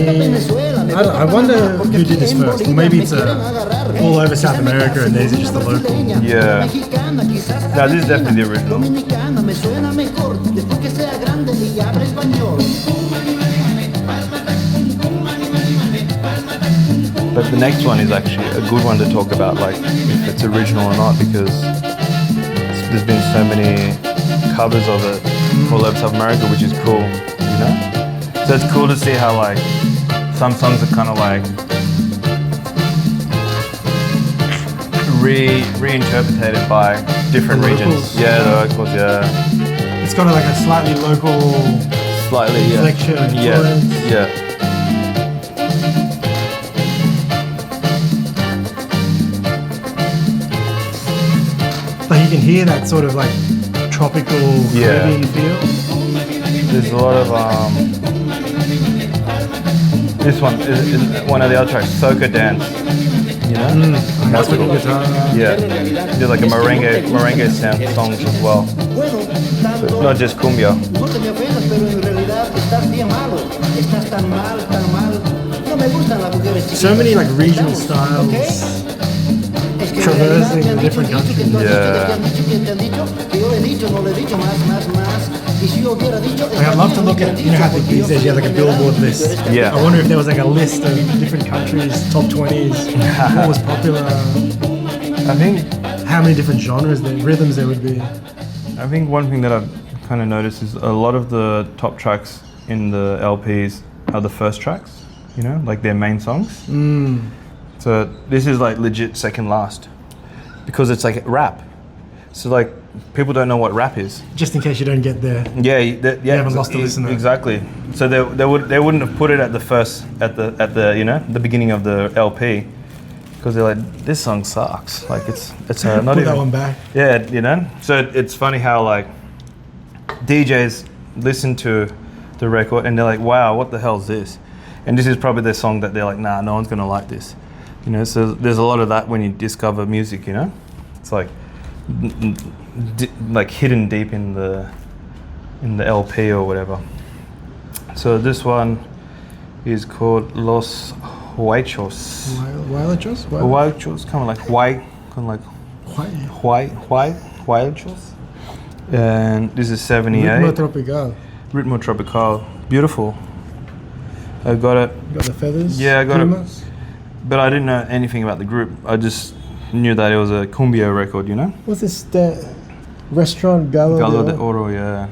I wonder who did this first. Maybe it's all over South America and these are just the local.
Yeah. No, this is definitely the original. But the next one is actually a good one to talk about, like if it's original or not, because there's been so many covers of it all over South America, which is cool, you know? So it's cool to see how like some songs are kind of like reinterpreted by different regions. Yeah, the locals, yeah.
It's got like a slightly local inflection.
Yeah.
Like you can hear that sort of like tropical Caribbean feel.
There's a lot of this one is one of the other tracks, Soca Dance. You know?
That's with guitar.
Yeah. Do like a merengue sound songs as well. So not just cumbia.
So many like regional styles traversing the different countries.
Yeah.
Like I'd love to look at, you know how these days you have like a Billboard list.
Yeah.
I wonder if there was like a list of different countries, top 20s, what was popular.
I think
how many different genres, rhythms there would be.
I think one thing that I've kind of noticed is a lot of the top tracks in the LPs are the first tracks, you know, like their main songs. So this is like legit second last because it's like rap. So like people don't know what rap is.
Just in case you don't get there.
Yeah,
you haven't lost a listener.
Exactly. So they wouldn't have put it at the first at the you know the beginning of the LP because they're like, this song sucks. Like it's not
put
even
that one back.
Yeah, you know. So it's funny how like DJs listen to the record and they're like, wow, what the hell is this? And this is probably their song that they're like, nah, no one's gonna like this. You know, so there's a lot of that when you discover music, you know? It's like hidden deep in the LP or whatever. So this one is called Los Huaychos. Huaychos, kind of like Huaychos. And this is 78. Ritmo Tropical. Beautiful. I got it.
You got the feathers?
Yeah, I got it. But I didn't know anything about the group. I just knew that it was a cumbia record, you know?
What's this? Restaurant Gallo
de Oro, yeah.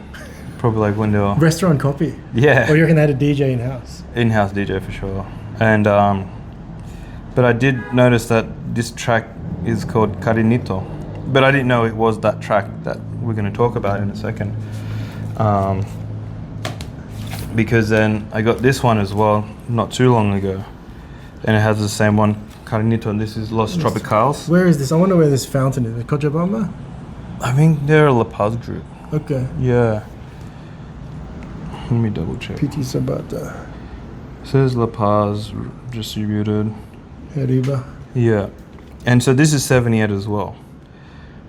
Probably like when they were...
Restaurant copy.
Yeah.
Or you reckon they had a DJ in-house?
In-house DJ for sure. And but I did notice that this track is called Cariñito. But I didn't know it was that track that we're going to talk about in a second. Because then I got this one as well not too long ago. And it has the same one, Cariñito, and this is Los Tropicals.
Where is this? I wonder where this fountain is. Cochabamba?
I think they're a La Paz group.
Okay.
Yeah. Let me double check.
PT Sabata.
Says La Paz distributed.
Arriba.
Yeah. And so this is 78 as well.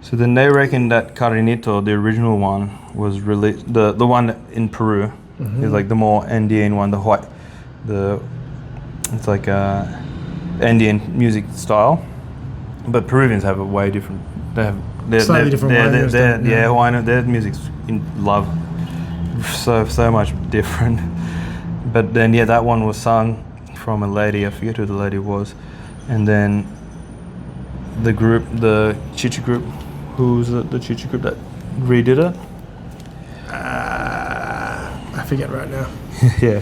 So then they reckon that Cariñito, the original one, was released, the one in Peru, is like the more Andean one, the white, it's like Andean music style. But Peruvians have a way different,
Slightly different
wine, their music's in love. So much different. But then yeah, that one was sung from a lady, I forget who the lady was. And then the group, the Chicha group, who's the Chicha group that redid it?
I forget right now.
Yeah.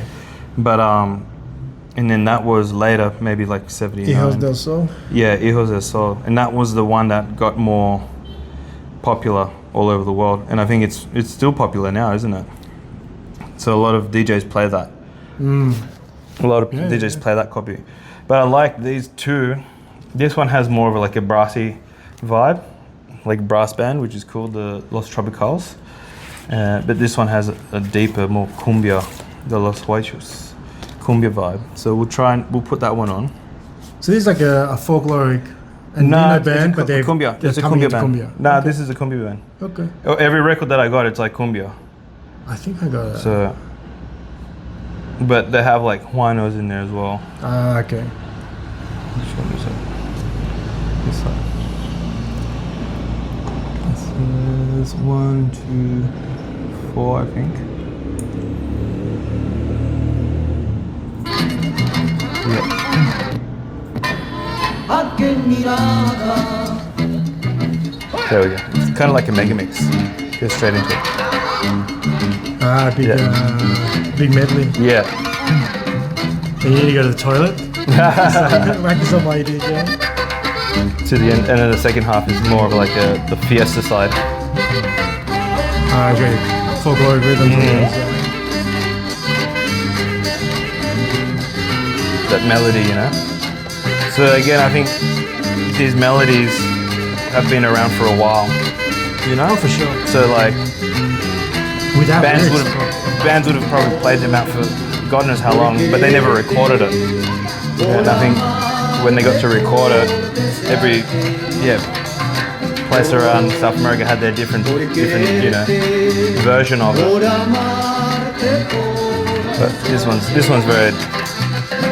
But and then that was later, maybe like 79.
Hijos del Sol?
Yeah, Hijos del Sol. And that was the one that got more popular all over the world. And I think it's still popular now, isn't it? So a lot of DJs play that. A lot of DJs play that copy. But I like these two. This one has more of like a brassy vibe, like brass band, which is called the Los Tropicals. But this one has a deeper, more cumbia, the Los Huaychos, cumbia vibe. So we'll put that one on.
So this is like a folkloric Andina band, but they're
cumbia. It's a
coming
cumbia band.
Cumbia.
Nah,
Okay.
this is a cumbia band.
Okay.
Every record that I got, it's like cumbia.
I think I got it.
So, but they have like huanos in there as well.
Ah, okay.
Which one is it? This side. This is 1, 2, 4, I think. Yeah. There we go. It's kind of like a mega mix. Go straight into it.
Ah, big medley.
Yeah.
And you need to go to the toilet? Practice on my DJ.
To the end, and then the second half is more of like the fiesta side.
Ah, okay. Folkloric rhythms.
That melody, you know? So again, I think these melodies have been around for a while, you know?
Oh, for sure.
So like,
Without
bands
lyrics.
would have probably played them out for God knows how long, but they never recorded it. And I think when they got to record it, every place around South America had their different version of it. But this one's very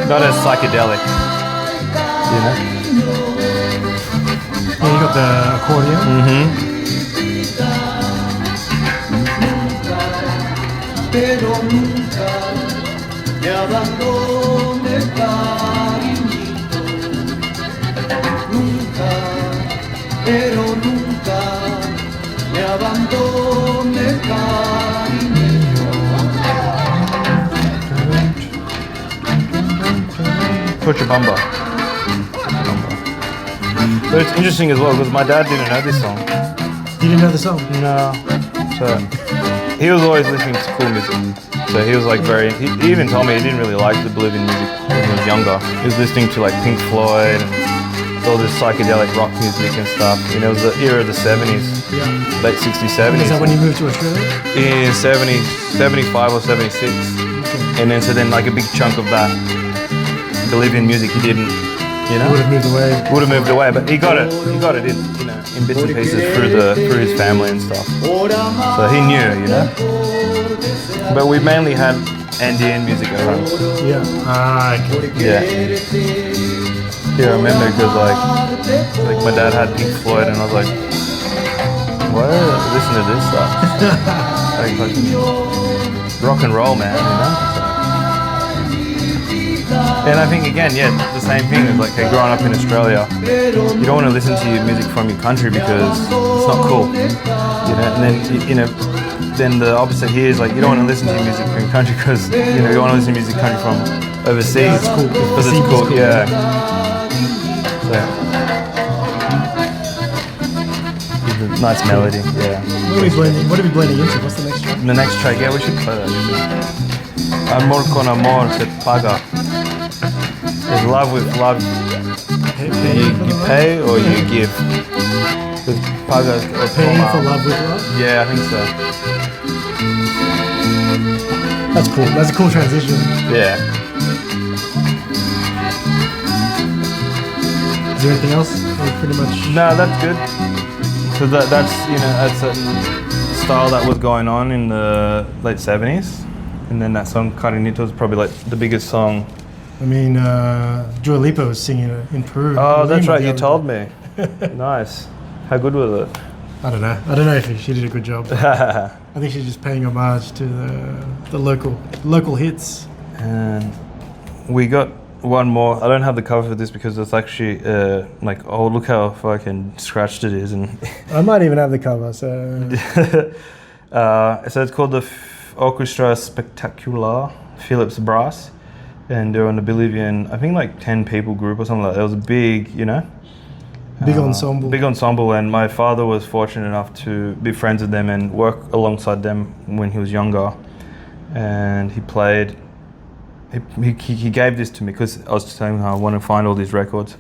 not as psychedelic, you know.
Yeah, you got the accordion.
Pero nunca me abandones, cariñito. Nunca, pero nunca me abandones, cariñito.
Cochabamba. But it's interesting as well because my dad didn't know this song.
You didn't know the song?
No. So he was always listening to cool music. So he was like he even told me he didn't really like the Bolivian music when he was younger. He was listening to like Pink Floyd and all this psychedelic rock music and stuff. You know, it was the era of the 70s, late 60s, 70s.
Is that when you moved to Australia?
In 75 or 76. And then like a big chunk of that Bolivian music he didn't, you know?
Would have moved away,
but he got it in, you know, in bits and pieces through his family and stuff. So he knew, you know? But we mainly had Andean music at home.
Yeah. Ah, okay.
Yeah. Yeah, I remember because like my dad had Pink Floyd and I was like, why do I listen to this stuff? like rock and roll, man, you know? So. And I think again, the same thing is like, hey, growing up in Australia, you don't want to listen to your music from your country because it's not cool, you know. And then then the opposite here is like, you don't want to listen to your music from your country because you want to listen to music country from overseas.
It's cool
because it's cool, yeah. So, nice melody, yeah.
What are we blending into? What's the next track?
The next track, we should play that. Amor con amor se paga. There's love with love. You pay or you give. There's paga or
paying for love with love?
Yeah, I think so.
That's cool. That's a cool transition.
Yeah.
Is there anything else? Or pretty much.
No, that's good. So that's a style that was going on in the late 70s. And then that song Cariñito is probably like the biggest song.
I mean, Dua Lipa was singing it in Peru.
Oh, that's right. You told me. Nice. How good was it?
I don't know if she did a good job. I think she's just paying homage to the local hits.
And we got one more. I don't have the cover for this because it's actually like, oh, look how fucking scratched it is. And
I might even have the cover. So
so it's called the Orquesta Espectaculo, Philips Brass. And they're on the Bolivian, I think like 10 people group or something like that. It was a big,
big ensemble.
Big ensemble, and my father was fortunate enough to be friends with them and work alongside them when he was younger. And he played, he gave this to me because I was just telling him how I want to find all these records.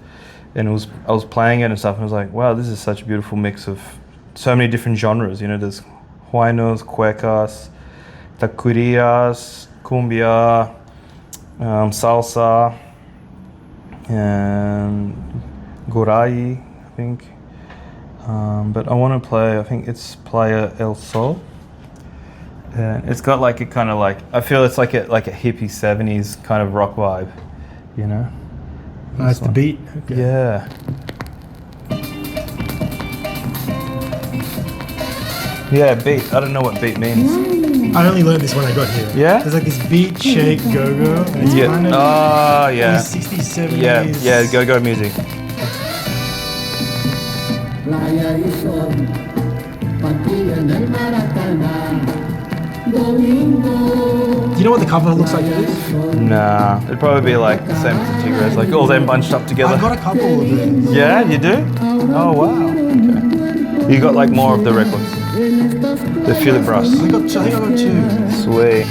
And I was playing it and stuff, and I was like, wow, this is such a beautiful mix of so many different genres. There's huaynos, cuecas, taquirias, cumbia, salsa, and gorai, I think. But I want to play, I think it's Playa El Sol. And it's got like a kind of like, I feel it's like a hippie 70s kind of rock vibe,
Nice, the beat. Okay.
Yeah. Yeah, beat. I don't know what beat means.
I only learned this when I got here.
Yeah?
There's like this beat, shake, go-go. And it's kind of 60s, 70s.
Yeah, go-go music.
Do you know what the cover looks like for this?
Nah, it'd probably be like the same as the Tigres, like all them bunched up together.
I've got a couple of them.
Yeah, you do? Oh, wow. Okay. You got like more of the records. The Philip Brass.
I think I got two.
Sweet.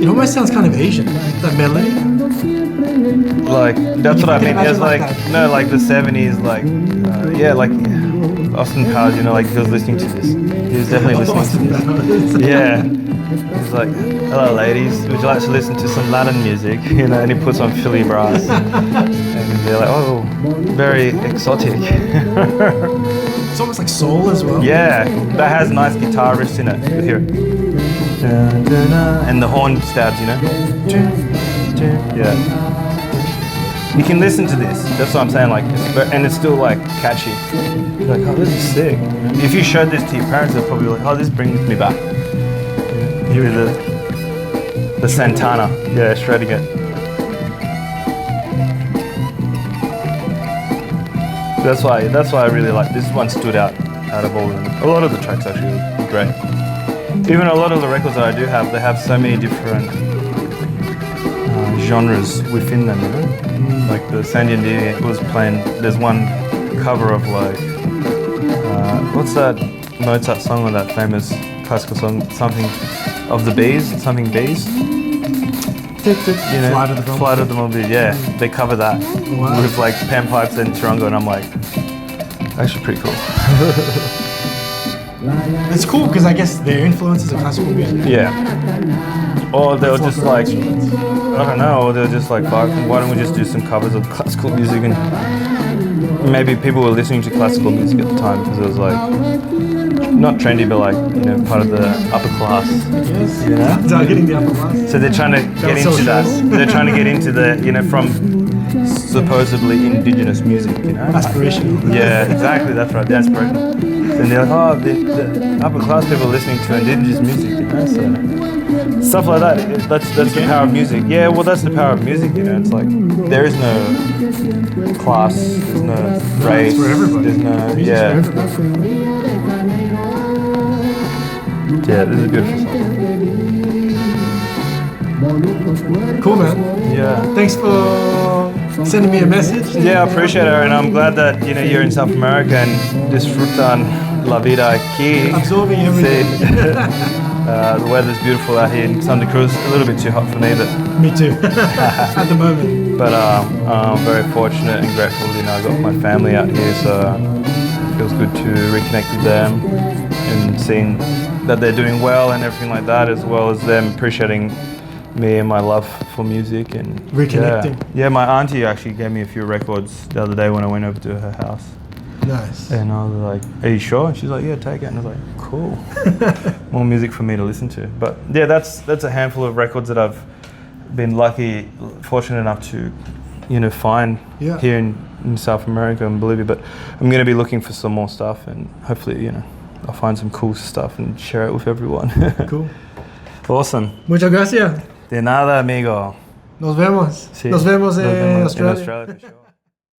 It almost sounds kind of Asian, that melody.
Like, that's what I mean. It's like like the 70s, like, like Austin Powers, like he was listening to this. He was definitely listening to this. Yeah. He's like, hello ladies, would you like to listen to some Latin music? And he puts on Philly Brass. And they're like, oh, very exotic.
It's almost like soul as well.
Yeah, that has nice guitar riffs in it. You hear it. And the horn stabs, Yeah. You can listen to this. That's what I'm saying. Like, and it's still like catchy. You're like, oh, this is sick. If you showed this to your parents, they'll probably be like, oh, this brings me back. Here the Santana. Yeah, shredding it. That's why I really like this one. Stood out of all of them. A lot of the tracks actually are great. Even a lot of the records that I do have, they have so many different genres within them. Like the Andean was playing. There's one cover of like what's that Mozart song or that famous classical song? Something of the bees. Something bees. Flight of the Bumblebee. Yeah, they cover that with like panpipes and charango, and I'm like, actually pretty cool.
It's cool because I guess their influences are classical music.
Yeah. Or they'll just like, I don't know, or they're just like, fuck, why don't we just do some covers of classical music? And maybe people were listening to classical music at the time because it was like, not trendy, but like, part of the upper class.
Yes. Targeting the upper class.
So they're trying to get into that. They're trying to get into the, from supposedly indigenous music,
Aspirational.
Yeah, exactly, that's right, the aspirational. then they're like, oh, the upper class people are listening to indigenous music, you know, so stuff like that. That's the power of music. Yeah, well, that's the power of music, you know. It's like there is no class, there's no race,
it's for everybody.
There's no yeah, this is a beautiful song.
Cool, man.
Yeah.
Thanks for sending me a message.
Yeah, I appreciate it, and I'm glad that you're in South America and disfrutan la vida aquí.
Absorbing everything.
The weather's beautiful out here in Santa Cruz. A little bit too hot for me, but
me too. At the moment.
But I'm very fortunate and grateful. I got my family out here, so it feels good to reconnect with them and seeing that they're doing well and everything like that, as well as them appreciating me and my love for music and
reconnecting.
Yeah, my auntie actually gave me a few records the other day when I went over to her house.
Nice.
And I was like, "Are you sure?" And she's like, "Yeah, take it." And I was like, "Cool." More music for me to listen to. But yeah, that's a handful of records that I've been fortunate enough to, find here in South America and Bolivia. But I'm going to be looking for some more stuff, and hopefully, I'll find some cool stuff and share it with everyone.
Cool.
Awesome.
Muchas gracias.
De nada, amigo.
Nos vemos.
Sí.
Nos vemos en Australia.
In Australia for sure.